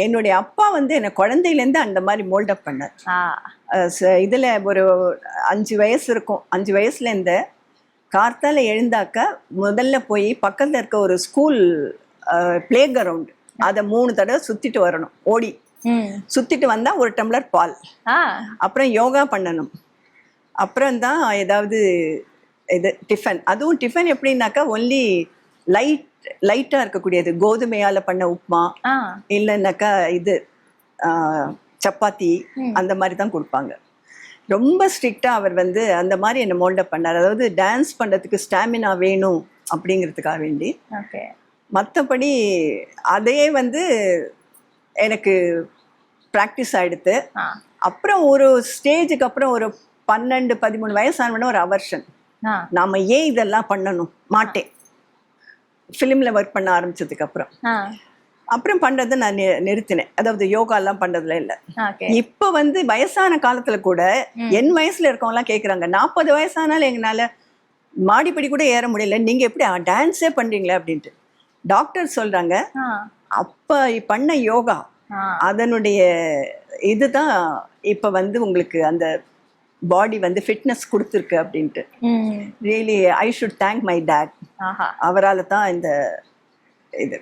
என்னுடைய அப்பா வந்து என்னை குழந்தையிலேருந்து அந்த மாதிரி மோல்டப் பண்ணார். இதில் ஒரு 5 வயசு இருக்கும். 5 வயசுலேருந்து கார்த்தால எழுந்தாக்க முதல்ல போய் பக்கத்தில் இருக்க ஒரு ஸ்கூல் பிளே கிரவுண்ட், அதை 3 தடவை சுற்றிட்டு வரணும். ஓடி சுற்றிட்டு வந்தால் ஒரு டம்ளர் பால், அப்புறம் யோகா பண்ணணும், அப்புறம் தான் ஏதாவது இது டிஃபன். அதுவும் டிஃபன் எப்படின்னாக்கா ஒன்லி லைட்டாக இருக்கக்கூடியது, கோதுமையால் பண்ண உப்புமா இல்லைன்னாக்கா இது சப்பாத்தி அந்த மாதிரி தான் கொடுப்பாங்க. ரொம்ப ஸ்ட்ரிக்டாக அவர் வந்து அந்த மாதிரி என்னை மோல்டப் பண்ணார். அதாவது டான்ஸ் பண்ணுறதுக்கு ஸ்டாமினா வேணும் அப்படிங்கிறதுக்காக வேண்டி. மற்றபடி அதே வந்து எனக்கு ப்ராக்டிஸ் ஆகிடுது. அப்புறம் ஒரு ஸ்டேஜுக்கு அப்புறம் ஒரு 12-13 வயசானவன ஒரு அவர்ஷன், நாம் ஏன் இதெல்லாம் பண்ணணும் மாட்டேன். ஃபிலிமில் ஒர்க் பண்ண ஆரம்பிச்சதுக்கு அப்புறம் பண்ணுறதை நான் நிறுத்தினேன். அதாவது யோகாலாம் பண்ணுறதுல இல்லை. இப்போ வந்து வயசான காலத்தில் கூட என் வயசில் இருக்கவங்கலாம் கேட்குறாங்க, 40 வயசானாலும் எங்களால் மாடிப்படி கூட ஏற முடியல, நீங்கள் எப்படி டான்ஸே பண்ணுறீங்களே அப்படின்ட்டு. டாக்டர் சொல்கிறாங்க, அப்போ பண்ண யோகா அதனுடைய இதுதான் இப்போ வந்து உங்களுக்கு அந்த பாடி வந்து ஃபிட்னஸ் கொடுத்துருக்கு அப்படின்ட்டு. Really I should thank my dad. அவரால் தான் இந்த இது